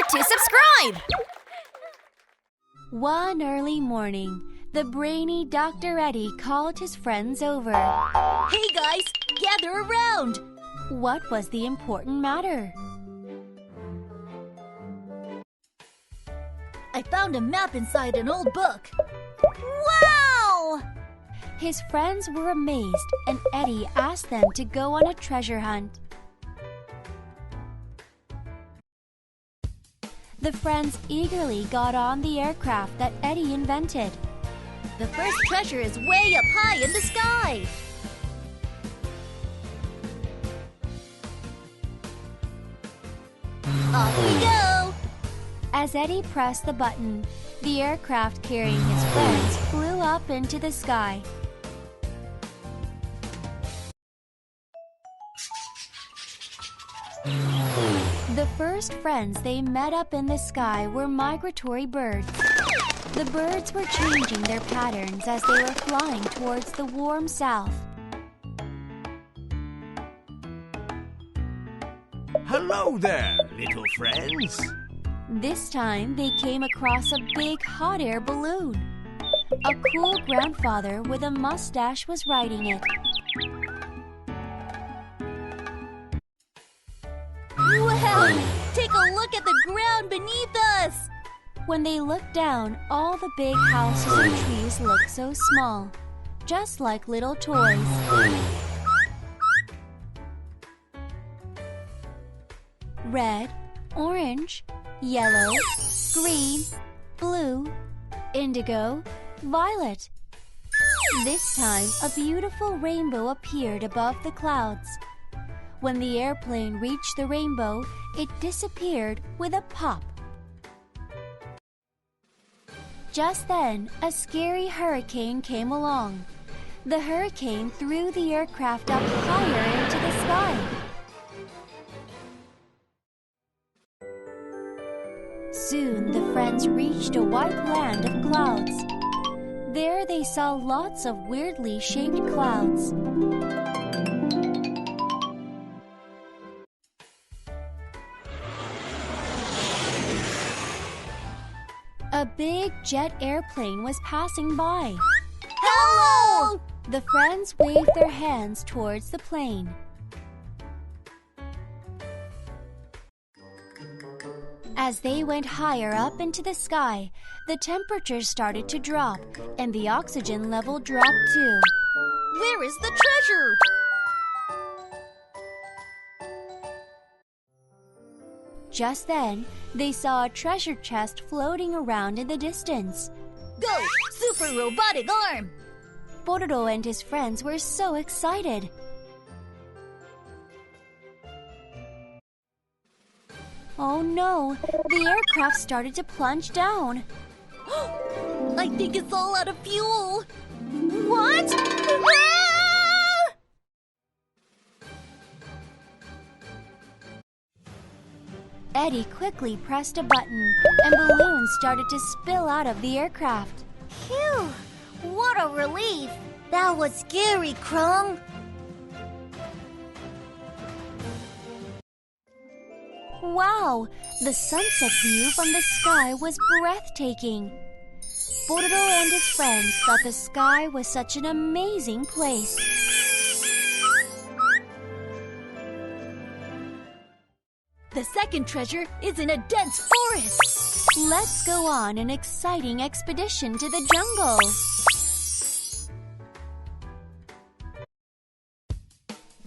to subscribe! One early morning, the brainy Dr. Eddy called his friends over. Hey guys, gather around! What was the important matter? I found a map inside an old book. Wow! His friends were amazed, and Eddy asked them to go on a treasure hunt. The friends eagerly got on the aircraft that Eddy invented. The first treasure is way up high in the sky. Off we go! As Eddy pressed the button, the aircraft carrying his friends flew up into the sky. The first friends they met up in the sky were migratory birds. The birds were changing their patterns as they were flying towards the warm south. Hello there, little friends. This time they came across a big hot air balloon. A cool grandfather with a mustache was riding it. Wow! Take a look at the ground beneath us! When they looked down, all the big houses and trees looked so small, just like little toys. Red, orange, yellow, green, blue, indigo, violet. This time, a beautiful rainbow appeared above the clouds. When the airplane reached the rainbow, it disappeared with a pop. Just then, a scary hurricane came along. The hurricane threw the aircraft up higher into the sky. Soon, the friends reached a white land of clouds. There they saw lots of weirdly shaped clouds. A big jet airplane was passing by. Hello! The friends waved their hands towards the plane. As they went higher up into the sky, the temperature started to drop, and the oxygen level dropped too. Where is the treasure? Just then, they saw a treasure chest floating around in the distance. Go! Super robotic arm! Pororo and his friends were so excited. Oh no! The aircraft started to plunge down. I think it's all out of fuel! What? Ah! Eddy quickly pressed a button, and balloons started to spill out of the aircraft. Phew! What a relief! That was scary, Krung! Wow! The sunset view from the sky was breathtaking. Pororo and his friends thought the sky was such an amazing place. The second treasure is in a dense forest! Let's go on an exciting expedition to the jungle.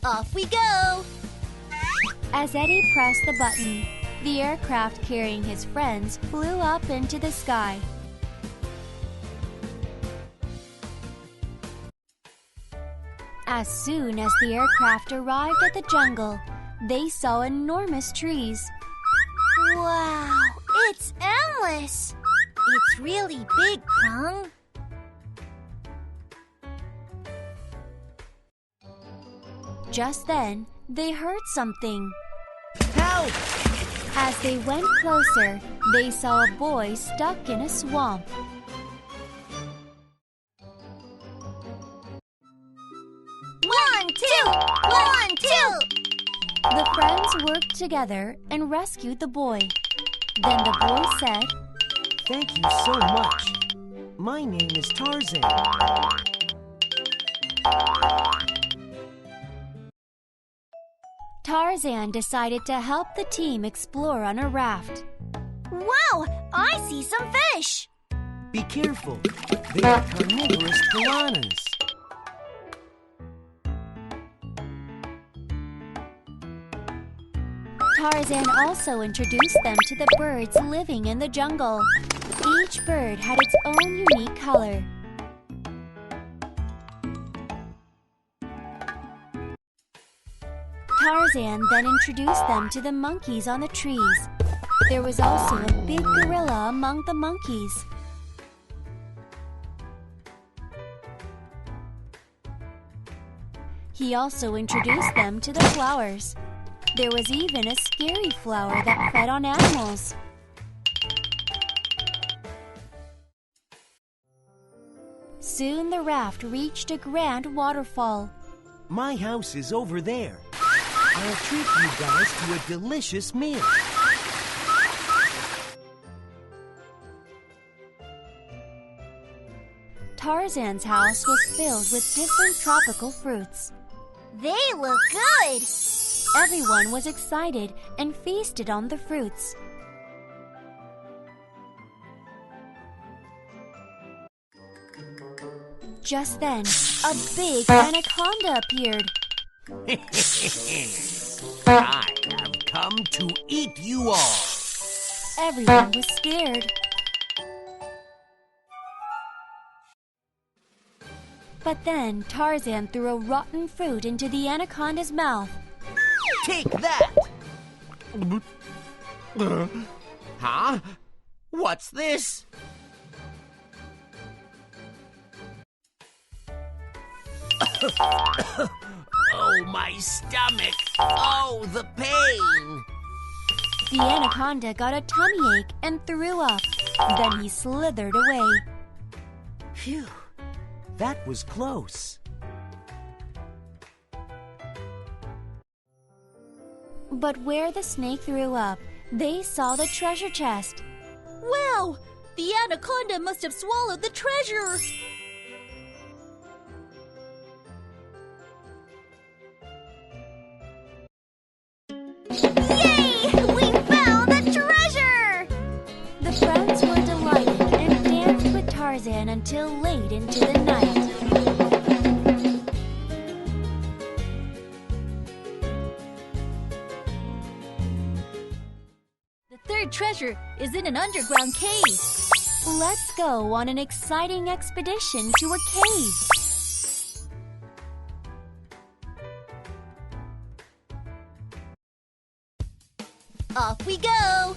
Off we go! As Eddy pressed the button, the aircraft carrying his friends flew up into the sky. As soon as the aircraft arrived at the jungle, they saw enormous trees. Wow! It's endless! It's really big, Krung. Just then, they heard something. Help! As they went closer, they saw a boy stuck in a swamp. One, two! One, two! The friends worked together and rescued the boy. Then the boy said, Thank you so much. My name is Tarzan. Tarzan decided to help the team explore on a raft. Wow, I see some fish. Be careful. They are carnivorous piranhas. Tarzan also introduced them to the birds living in the jungle. Each bird had its own unique color. Tarzan then introduced them to the monkeys on the trees. There was also a big gorilla among the monkeys. He also introduced them to the flowers. There was even a scary flower that fed on animals. Soon the raft reached a grand waterfall. My house is over there. I'll treat you guys to a delicious meal. Tarzan's house was filled with different tropical fruits. They look good. Everyone was excited and feasted on the fruits. Just then, a big anaconda appeared. I have come to eat you all. Everyone was scared. But then Tarzan threw a rotten fruit into the anaconda's mouth. Take that! Huh? What's this? Oh, my stomach! Oh, the pain! The anaconda got a tummy ache and threw up. Then he slithered away. Phew, that was close. But where the snake threw up, they saw the treasure chest. Wow, the anaconda must have swallowed the treasure. Yay! We found the treasure! The friends were delighted and danced with Tarzan until late into the night. The third treasure is in an underground cave. Let's go on an exciting expedition to a cave. Off we go!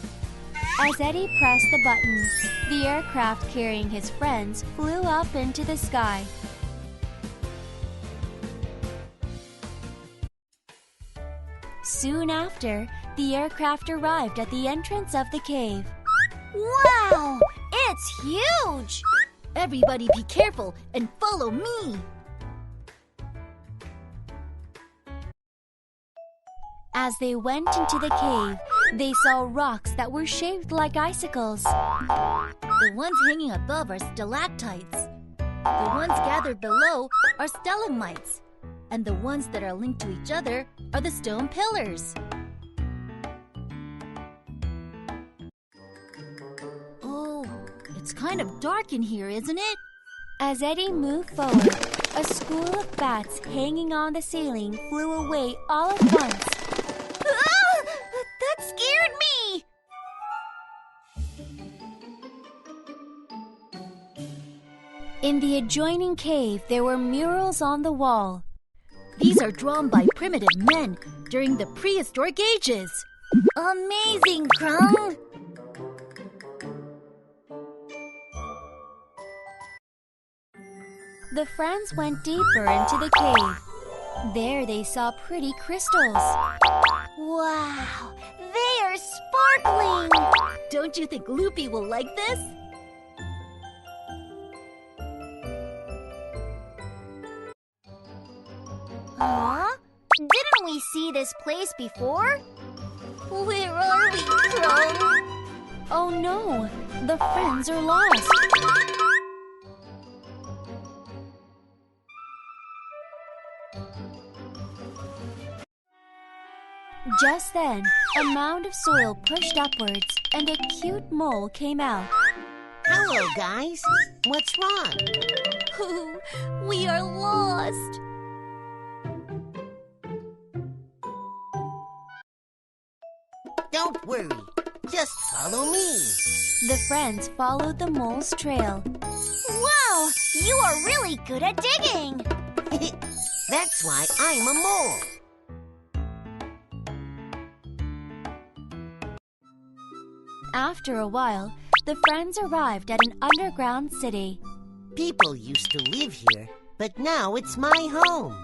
As Eddy pressed the button, the aircraft carrying his friends flew up into the sky. Soon after, the aircraft arrived at the entrance of the cave. Wow! It's huge! Everybody be careful and follow me! As they went into the cave, they saw rocks that were shaped like icicles. The ones hanging above are stalactites. The ones gathered below are stalagmites. And the ones that are linked to each other are the stone pillars. Oh, it's kind of dark in here, isn't it? As Eddy moved forward, a school of bats hanging on the ceiling flew away all at once. Ah! That scared me! In the adjoining cave, there were murals on the wall. These are drawn by primitive men during the prehistoric ages. Amazing, Krung! The friends went deeper into the cave. There they saw pretty crystals. Wow, they are sparkling! Don't you think Loopy will like this? Huh? Didn't we see this place before? Where are we, Krung? Oh no! The friends are lost! Just then, a mound of soil pushed upwards and a cute mole came out. Hello, guys. What's wrong? We are lost. Don't worry. Just follow me. The friends followed the mole's trail. Wow! You are really good at digging! That's why I'm a mole. After a while, the friends arrived at an underground city. People used to live here, but now it's my home.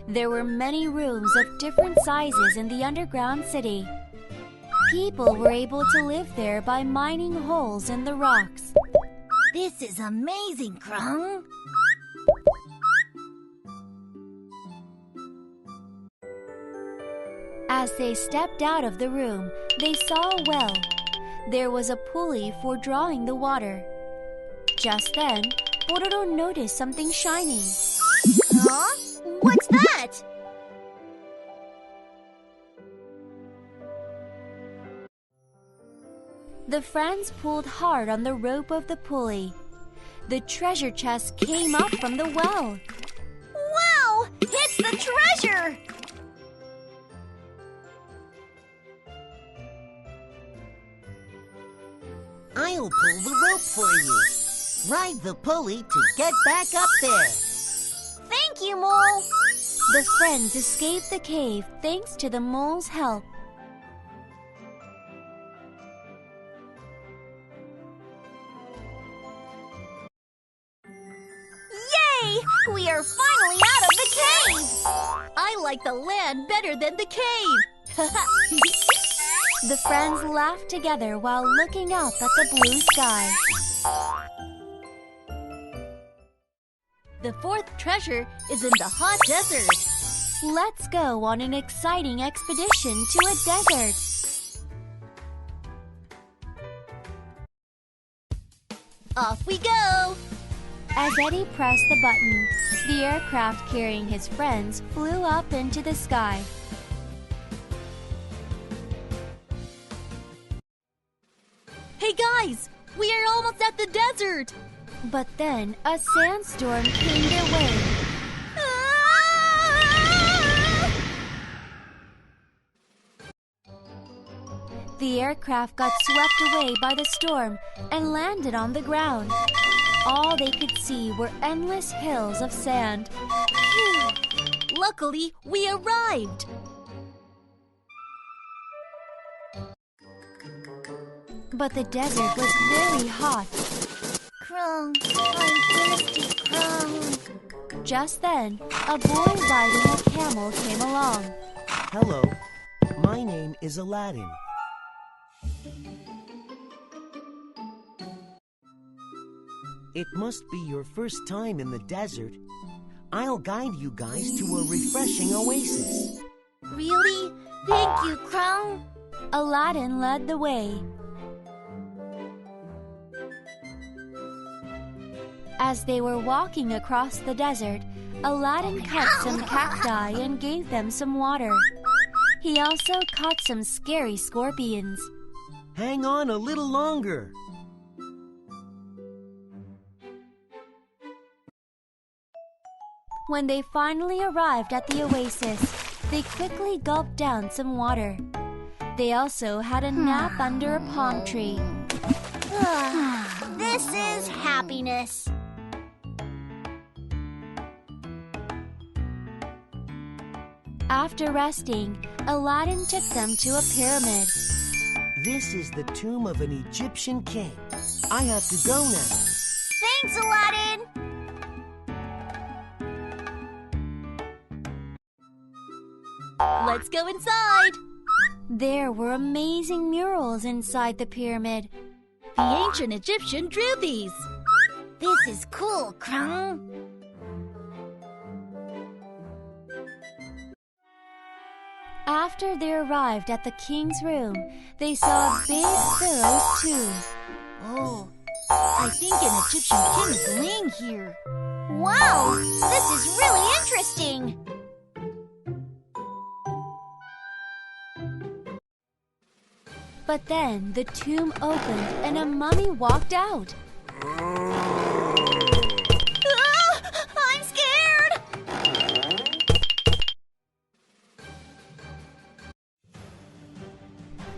There were many rooms of different sizes in the underground city. People were able to live there by mining holes in the rocks. This is amazing, Krung. As they stepped out of the room, they saw a well. There was a pulley for drawing the water. Just then, Pororo noticed something shiny. Huh? What's that? The friends pulled hard on the rope of the pulley. The treasure chest came up from the well. Wow! It's the treasure! I'll pull the rope for you. Ride the pulley to get back up there. Thank you, Mole. The friends escaped the cave thanks to the mole's help. Yay! We are finally out of the cave! I like the land better than the cave. The friends laughed together while looking up at the blue sky. The fourth treasure is in the hot desert. Let's go on an exciting expedition to a desert. Off we go! As Eddy pressed the button, the aircraft carrying his friends flew up into the sky. Hey guys! We are almost at the desert! But then a sandstorm came their way. Ah! The aircraft got swept away by the storm and landed on the ground. All they could see were endless hills of sand. Luckily, we arrived! But the desert was very hot. Krung, I'm thirsty, Krung. Just then, a boy riding a camel came along. Hello, my name is Aladdin. It must be your first time in the desert. I'll guide you guys to a refreshing oasis. Really? Thank you, Krung. Aladdin led the way. As they were walking across the desert, Aladdin cut some cacti and gave them some water. He also caught some scary scorpions. Hang on a little longer. When they finally arrived at the oasis, they quickly gulped down some water. They also had a nap under a palm tree. This is happiness. After resting, Aladdin took them to a pyramid. This is the tomb of an Egyptian king. I have to go now. Thanks, Aladdin. Let's go inside. There were amazing murals inside the pyramid. The ancient Egyptian drew these. This is cool, Krung. After they arrived at the king's room, they saw a big pharaoh's tomb. Oh, I think an Egyptian king is laying here. Wow, this is really interesting. But then the tomb opened and a mummy walked out. I'm scared!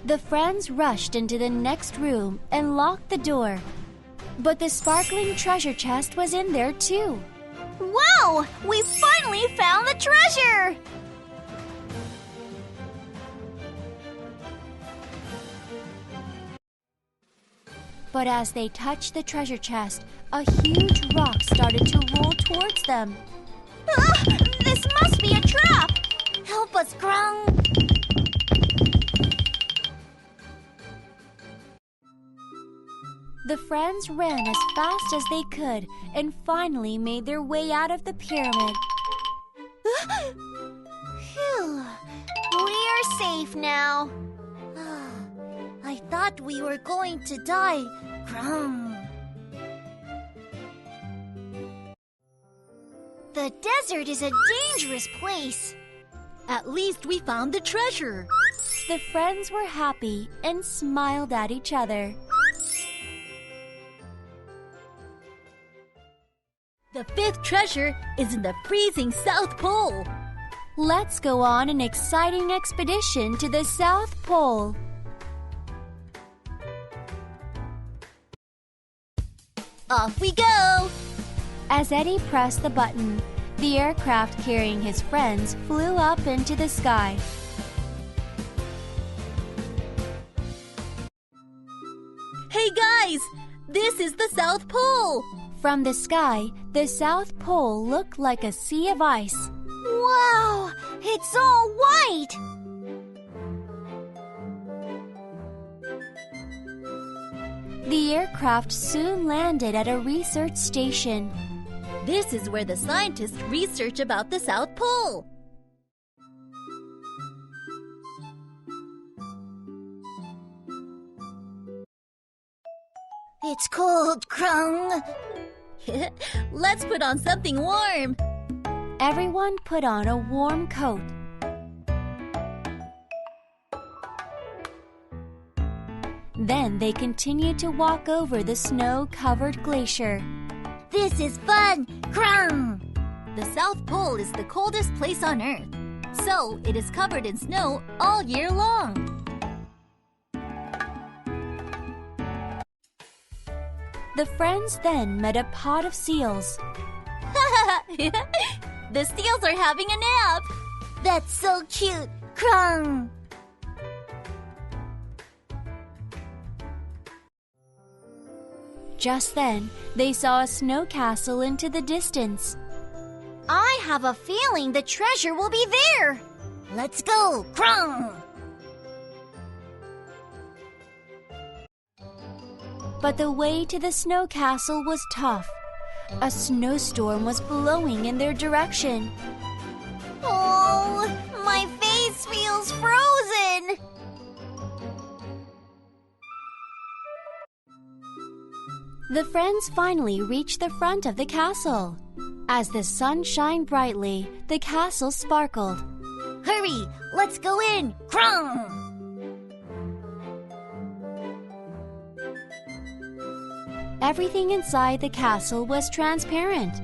The friends rushed into the next room and locked the door. But the sparkling treasure chest was in there too. Wow! We finally found the treasure! But as they touched the treasure chest, a huge rock started to roll towards them. This must be a trap! Help us, Grung! The friends ran as fast as they could and finally made their way out of the pyramid. Phew. We're safe now. I thought we were going to die. Grung. The desert is a dangerous place. At least we found the treasure. The friends were happy and smiled at each other. The fifth treasure is in the freezing South Pole. Let's go on an exciting expedition to the South Pole. Off we go! As Eddy pressed the button, the aircraft carrying his friends flew up into the sky. Hey guys! This is the South Pole! From the sky, the South Pole looked like a sea of ice. Wow! It's all white! The aircraft soon landed at a research station. This is where the scientists research about the South Pole. It's cold, Grung. Let's put on something warm. Everyone put on a warm coat. Then they continued to walk over the snow-covered glacier. This is fun, Grung. The South Pole is the coldest place on Earth, so it is covered in snow all year long. The friends then met a pod of seals. The seals are having a nap. That's so cute, Grung. Just then, they saw a snow castle into the distance. I have a feeling the treasure will be there. Let's go, Grung. But the way to the snow castle was tough. A snowstorm was blowing in their direction. Oh, my face feels frozen. The friends finally reached the front of the castle. As the sun shined brightly, the castle sparkled. Hurry, let's go in, Grung. Everything inside the castle was transparent.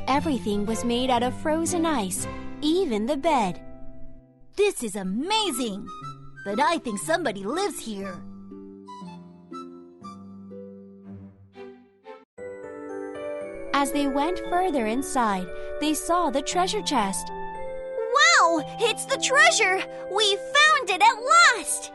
Everything was made out of frozen ice, even the bed. This is amazing, but I think somebody lives here. As they went further inside, they saw the treasure chest. Wow, it's the treasure! We found it at last!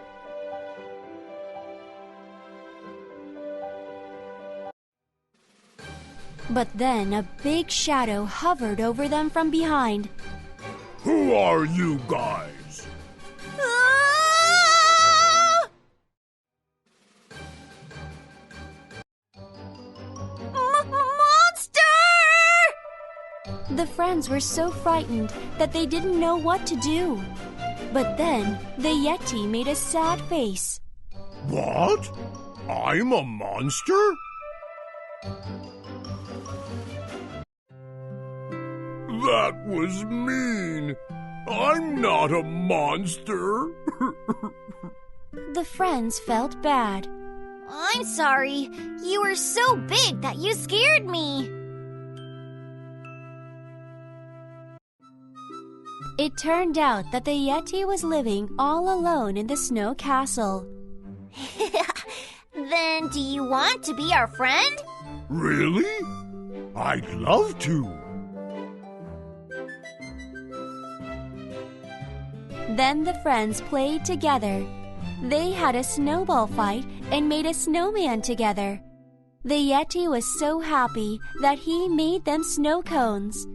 But then a big shadow hovered over them from behind. Who are you guys? Ah! Monster! The friends were so frightened that they didn't know what to do. But then the Yeti made a sad face. What? I'm a monster? That was mean. I'm not a monster. The friends felt bad. I'm sorry. You were so big that you scared me. It turned out that the Yeti was living all alone in the snow castle. Then do you want to be our friend? Really? I'd love to. Then the friends played together. They had a snowball fight and made a snowman together. The Yeti was so happy that he made them snow cones.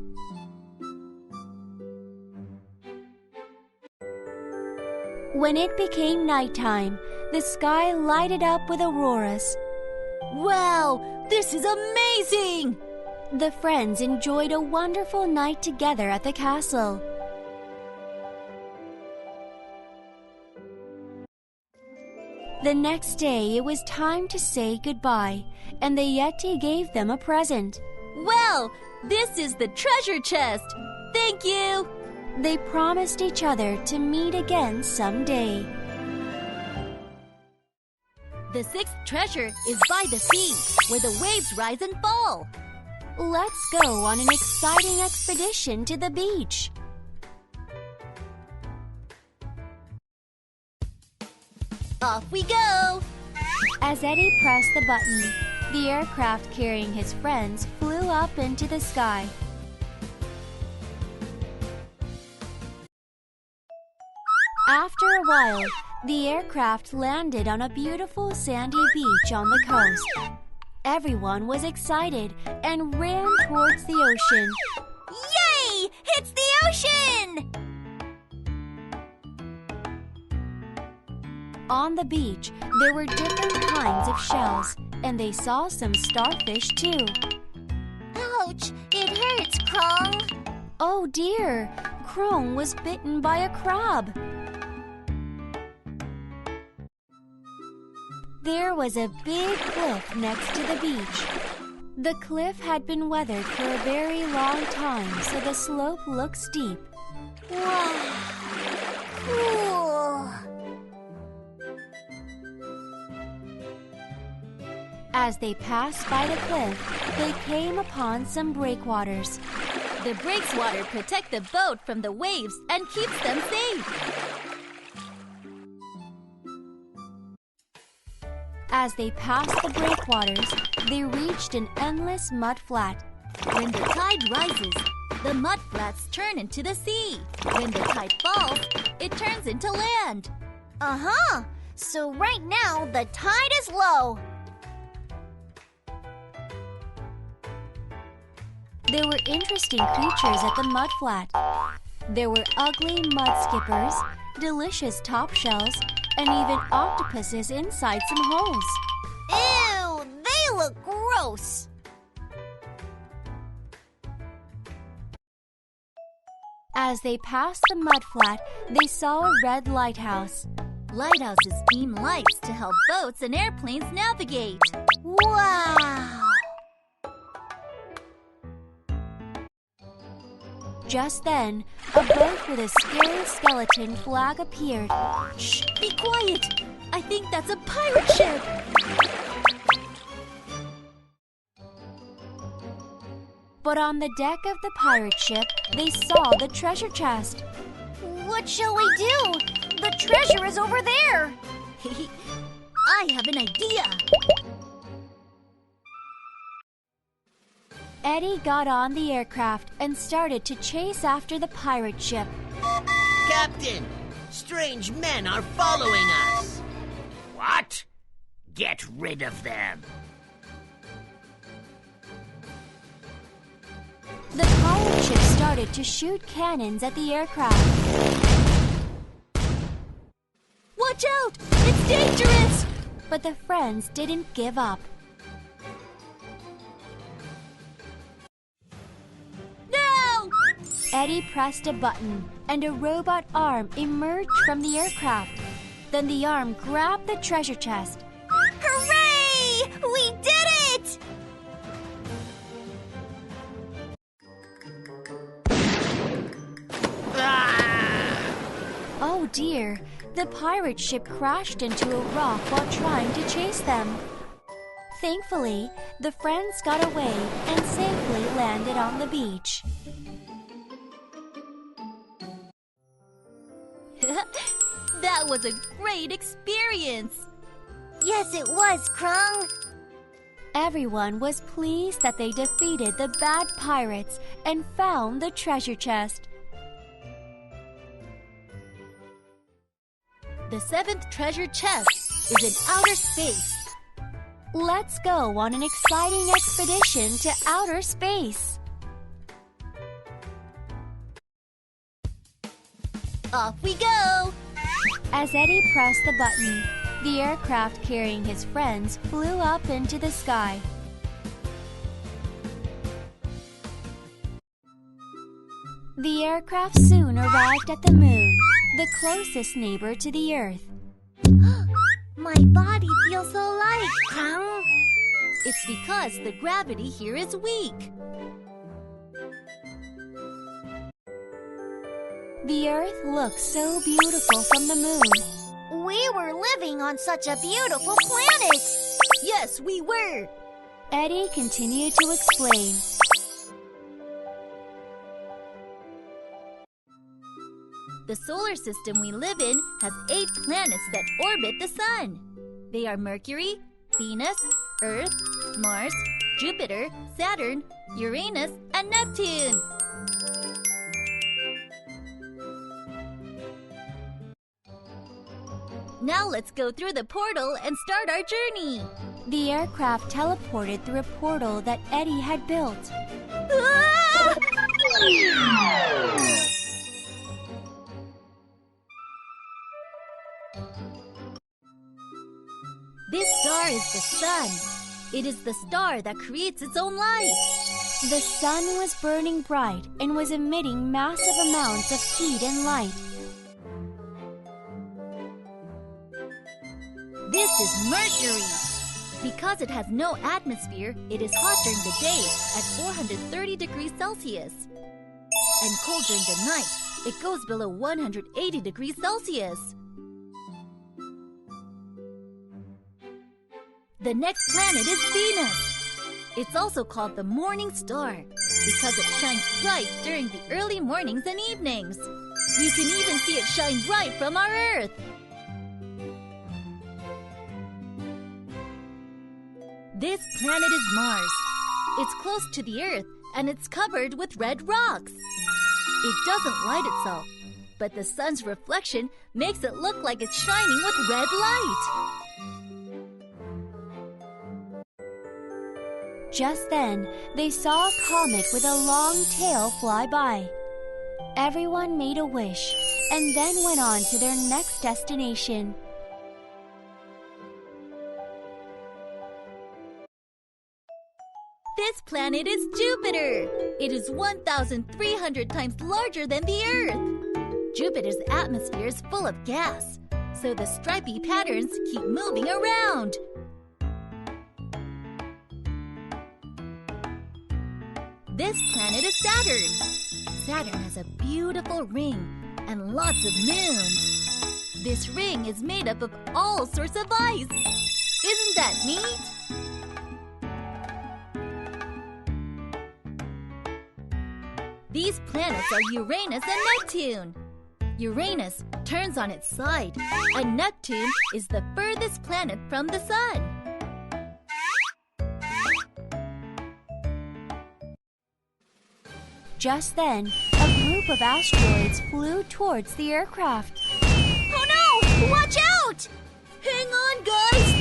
When it became nighttime, the sky lighted up with auroras. Wow, this is amazing! The friends enjoyed a wonderful night together at the castle. The next day, it was time to say goodbye, and the Yeti gave them a present. Well, this is the treasure chest. Thank you. They promised each other to meet again someday. The sixth treasure is by the sea, where the waves rise and fall. Let's go on an exciting expedition to the beach. Off we go! As Eddy pressed the button, the aircraft carrying his friends flew up into the sky. After a while, the aircraft landed on a beautiful sandy beach on the coast. Everyone was excited and ran towards the ocean. Yay! It's the ocean! On the beach, there were different kinds of shells, and they saw some starfish too. Ouch! It hurts, Krong. Oh dear! Krong was bitten by a crab. There was a big cliff next to the beach. The cliff had been weathered for a very long time, so the slope looked steep. Wow! Cool! As they passed by the cliff, they came upon some breakwaters. The breakwater protect the boat from the waves and keeps them safe. As they passed the breakwaters, they reached an endless mud flat. When the tide rises, the mud flats turn into the sea. When the tide falls, it turns into land. Uh-huh. So right now, the tide is low. There were interesting creatures at the mud flat. There were ugly mud skippers, delicious top shells, and even octopuses inside some holes. Ew, they look gross. As they passed the mud flat, they saw a red lighthouse. Lighthouses beam lights to help boats and airplanes navigate. Wow! Just then, a boat with a scary skeleton flag appeared. Shh, be quiet. I think that's a pirate ship. But on the deck of the pirate ship, they saw the treasure chest. What shall we do? The treasure is over there. I have an idea. Eddy got on the aircraft and started to chase after the pirate ship. Captain, strange men are following us. What? Get rid of them. The pirate ship started to shoot cannons at the aircraft. Watch out! It's dangerous! But the friends didn't give up. No! Eddy pressed a button, and a robot arm emerged from the aircraft. Then the arm grabbed the treasure chest. Hooray! We did it! Oh dear, the pirate ship crashed into a rock while trying to chase them. Thankfully, the friends got away and safely landed on the beach. That was a great experience! Yes, it was, Krung. Everyone was pleased that they defeated the bad pirates and found the treasure chest. The 7th treasure chest is in outer space. Let's go on an exciting expedition to outer space. Off we go! As Eddy pressed the button, the aircraft carrying his friends flew up into the sky. The aircraft soon arrived at the moon, the closest neighbor to the Earth. My body feels so light, Krung. It's because the gravity here is weak. The Earth looks so beautiful from the moon. We were living on such a beautiful planet. Yes, we were. Eddy continued to explain. The solar system we live in has 8 planets that orbit the Sun. They are Mercury, Venus, Earth, Mars, Jupiter, Saturn, Uranus, and Neptune. Now let's go through the portal and start our journey. The aircraft teleported through a portal that Eddy had built. Ah! This star is the sun. It is the star that creates its own light. The sun was burning bright and was emitting massive amounts of heat and light. This is Mercury. Because it has no atmosphere, it is hot during the day at 430 degrees Celsius. And cold during the night, it goes below 180 degrees Celsius. The next planet is Venus. It's also called the morning star because it shines bright during the early mornings and evenings. You can even see it shine bright from our Earth. This planet is Mars. It's close to the Earth and it's covered with red rocks. It doesn't light itself, but the sun's reflection makes it look like it's shining with red light. Just then, they saw a comet with a long tail fly by. Everyone made a wish and then went on to their next destination. This planet is Jupiter. It is 1,300 times larger than the Earth. Jupiter's atmosphere is full of gas, so the stripy patterns keep moving around. This planet is Saturn. Saturn has a beautiful ring and lots of moons. This ring is made up of all sorts of ice. Isn't that neat? These planets are Uranus and Neptune. Uranus turns on its side, and Neptune is the furthest planet from the Sun. Just then, a group of asteroids flew towards the aircraft. Oh no! Watch out! Hang on, guys!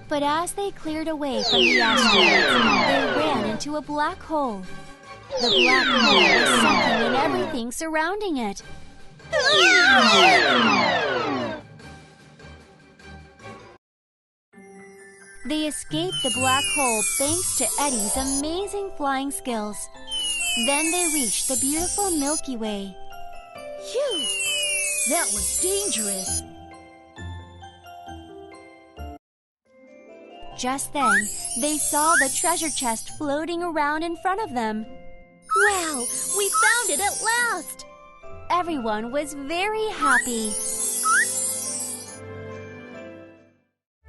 But as they cleared away from the asteroids, they ran into a black hole. The black hole was sucking in everything surrounding it. They escaped the black hole thanks to Eddy's amazing flying skills. Then they reached the beautiful Milky Way. Phew! That was dangerous. Just then, they saw the treasure chest floating around in front of them. Wow! We found it at last! Everyone was very happy.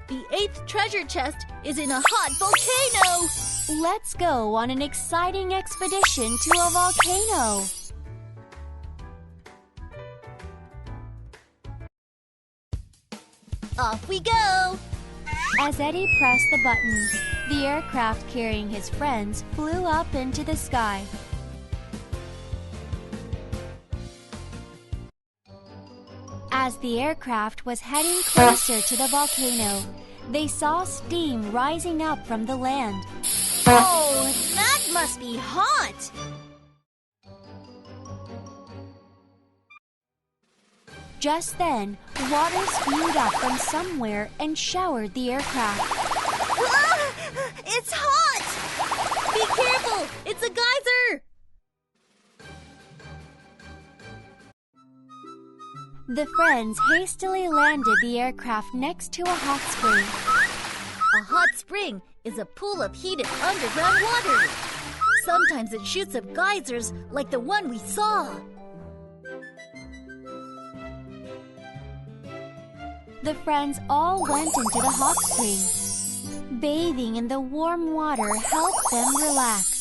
The 8th treasure chest is in a hot volcano! Let's go on an exciting expedition to a volcano. Off we go! As Eddy pressed the button, the aircraft carrying his friends flew up into the sky. As the aircraft was heading closer to the volcano, they saw steam rising up from the land. Oh, that must be hot! Just then, water spewed up from somewhere and showered the aircraft. Ah, it's hot! Be careful! It's a geyser! The friends hastily landed the aircraft next to a hot spring. A hot spring is a pool of heated underground water. Sometimes it shoots up geysers like the one we saw. The friends all went into the hot spring. Bathing in the warm water helped them relax.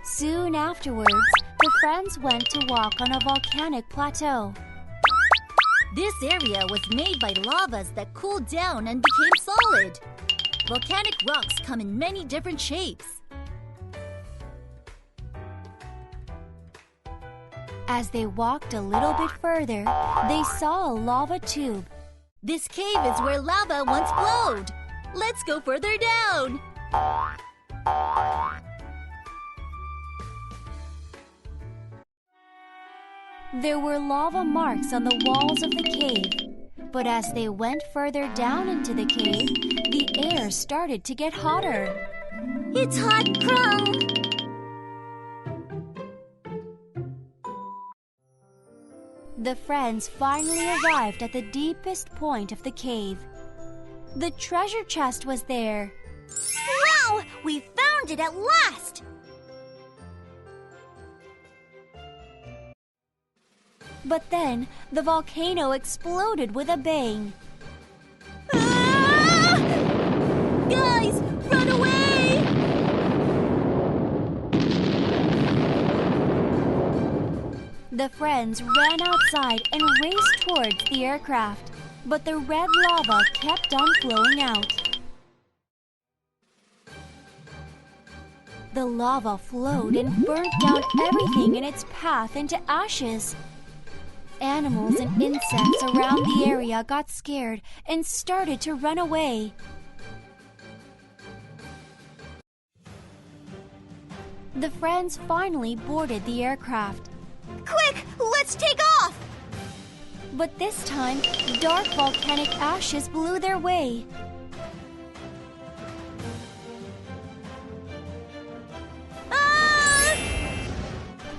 Soon afterwards, the friends went to walk on a volcanic plateau. This area was made by lavas that cooled down and became solid. Volcanic rocks come in many different shapes. As they walked a little bit further, they saw a lava tube. This cave is where lava once flowed. Let's go further down. There were lava marks on the walls of the cave. But as they went further down into the cave, the air started to get hotter. It's hot, Crumb! The friends finally arrived at the deepest point of the cave. The treasure chest was there. Wow! We found it at last! But then, the volcano exploded with a bang. Ah! Guys, run away! The friends ran outside and raced towards the aircraft, but the red lava kept on flowing out. The lava flowed and burnt down everything in its path into ashes. Animals and insects around the area got scared and started to run away. The friends finally boarded the aircraft. Quick, let's take off! But this time, dark volcanic ashes blew their way. Ah!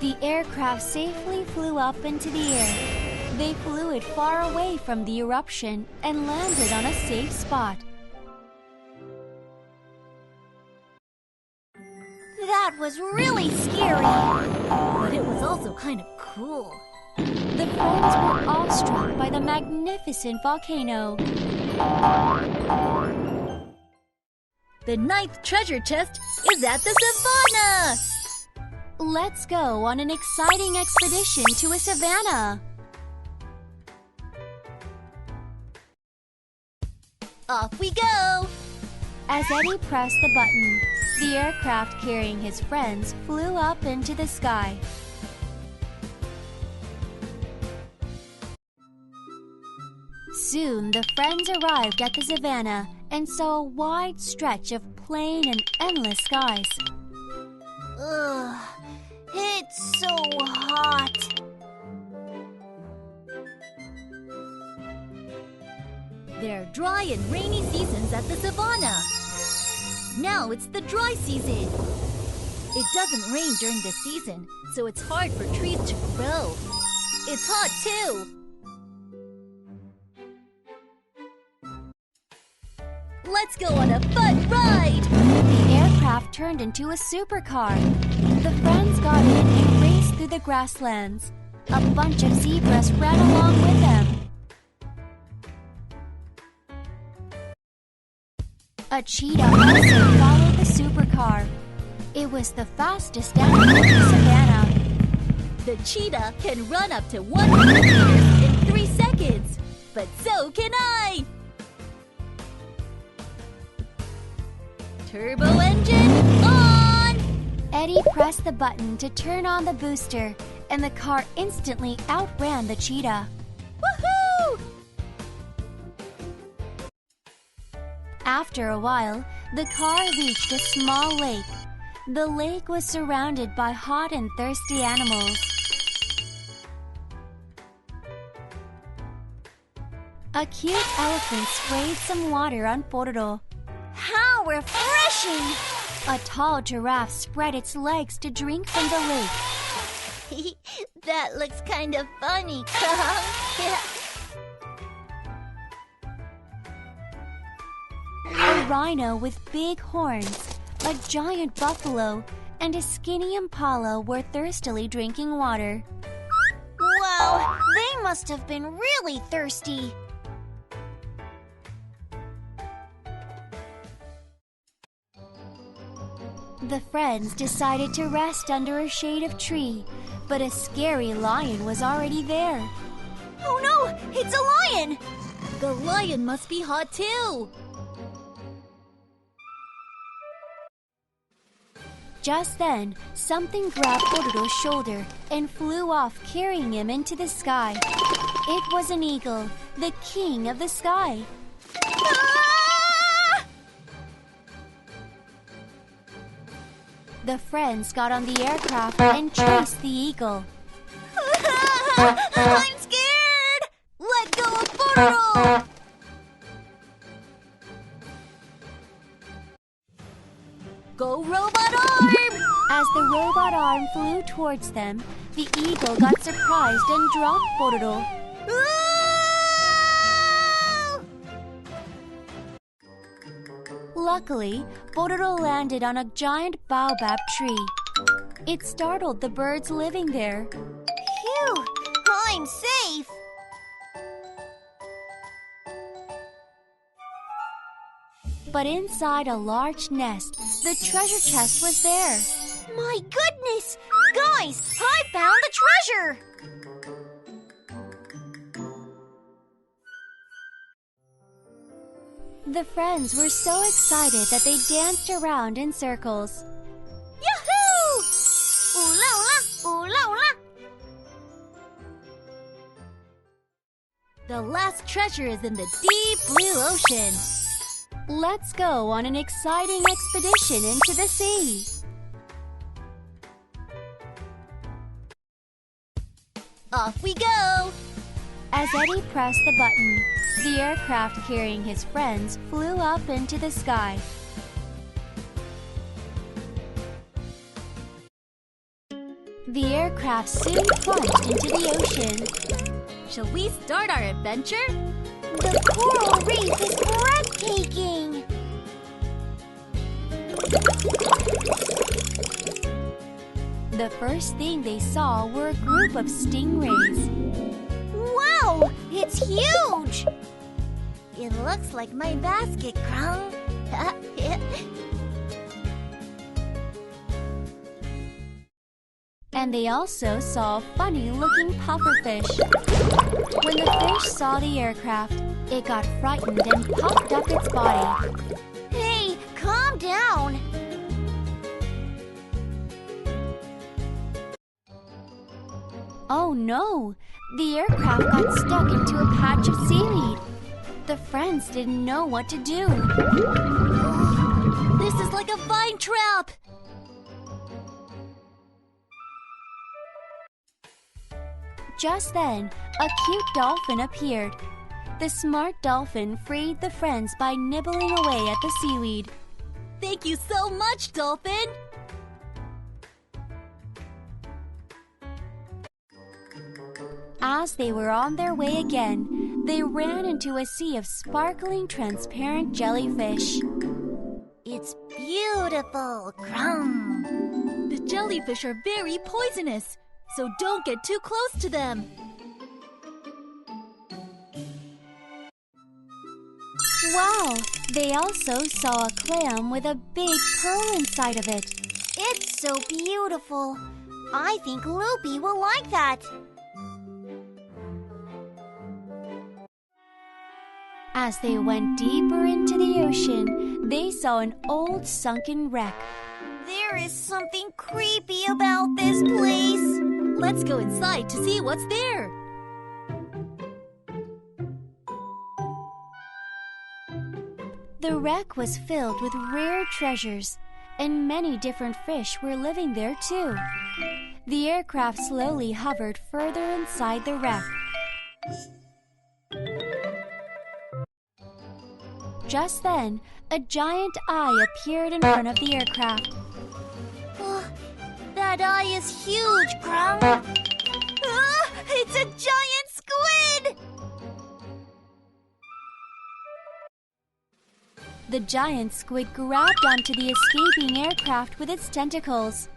The aircraft safely flew up into the air. They flew it far away from the eruption and landed on a safe spot. That was really scary, but it was also kind of cool. The friends were awestruck by the magnificent volcano. The 9th treasure chest is at the Savannah! Let's go on an exciting expedition to a Savannah. Off we go! As Eddy pressed the button, the aircraft carrying his friends flew up into the sky. Soon the friends arrived at the Savannah and saw a wide stretch of plain and endless skies. Ugh, it's so hot. There are dry and rainy seasons at the Savannah. Now it's the dry season. It doesn't rain during the season, so it's hard for trees to grow. It's hot too. Let's go on a fun ride! The aircraft turned into a supercar. The friends got in and raced through the grasslands. A bunch of zebras ran along with them. A cheetah also followed the supercar. It was the fastest animal in Savannah. The cheetah can run up to 100 meters in 3 seconds, but so can I! Turbo engine on! Eddy pressed the button to turn on the booster, and the car instantly outran the cheetah. Woohoo! After a while, the car reached a small lake. The lake was surrounded by hot and thirsty animals. A cute elephant sprayed some water on Pororo. How refreshing! A tall giraffe spread its legs to drink from the lake. That looks kind of funny, A rhino with big horns, a giant buffalo, and a skinny impala were thirstily drinking water. Wow, they must have been really thirsty. The friends decided to rest under a shade of tree, but a scary lion was already there. Oh no, it's a lion! The lion must be hot too. Just then, something grabbed Pororo's shoulder and flew off, carrying him into the sky. It was an eagle, the king of the sky. Ah! The friends got on the aircraft and chased the eagle. I'm scared! Let go of Pororo! Go, robot arm! As the robot arm flew towards them, the eagle got surprised and dropped Pororo. Ah! Luckily, Pororo landed on a giant baobab tree. It startled the birds living there. Phew! I'm safe! But inside a large nest, the treasure chest was there. My goodness! Guys, I found the treasure! The friends were so excited that they danced around in circles. Yahoo! Ooh la la! Ooh la la! The last treasure is in the deep blue ocean. Let's go on an exciting expedition into the sea. Off we go! As Eddy pressed the button, the aircraft carrying his friends flew up into the sky. The aircraft soon plunged into the ocean. Shall we start our adventure? The coral reef is breathtaking! The first thing they saw were a group of stingrays. Wow! It's huge! It looks like my basket, Krung. And they also saw a funny-looking pufferfish. When the fish saw the aircraft, it got frightened and puffed up its body. Hey, calm down! Oh no! The aircraft got stuck into a patch of seaweed. The friends didn't know what to do. This is like a vine trap! Just then, a cute dolphin appeared. The smart dolphin freed the friends by nibbling away at the seaweed. Thank you so much, Dolphin! As they were on their way again, they ran into a sea of sparkling, transparent jellyfish. It's beautiful, Crumb. The jellyfish are very poisonous, so don't get too close to them. Wow! They also saw a clam with a big pearl inside of it. It's so beautiful. I think Loopy will like that. As they went deeper into the ocean, they saw an old sunken wreck. There is something creepy about this place. Let's go inside to see what's there. The wreck was filled with rare treasures, and many different fish were living there too. The aircraft slowly hovered further inside the wreck. Just then, a giant eye appeared in front of the aircraft. Oh, that eye is huge, Crumb. It's a giant squid! The giant squid grabbed onto the escaping aircraft with its tentacles.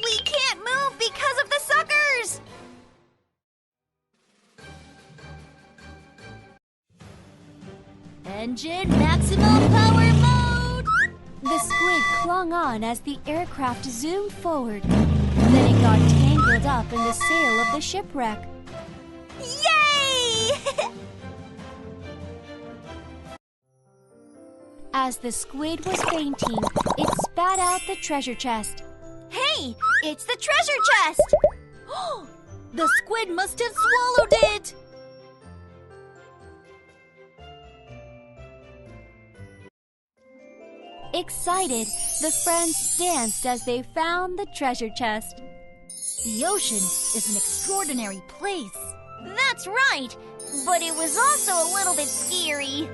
We can't move because of the suckers! Engine maximum power mode! The squid clung on as the aircraft zoomed forward. Then it got tangled up in the sail of the shipwreck. Yay! As the squid was fainting, it spat out the treasure chest. Hey, it's the treasure chest! The squid must have swallowed it! Excited, the friends danced as they found the treasure chest. The ocean is an extraordinary place. That's right, but it was also a little bit scary.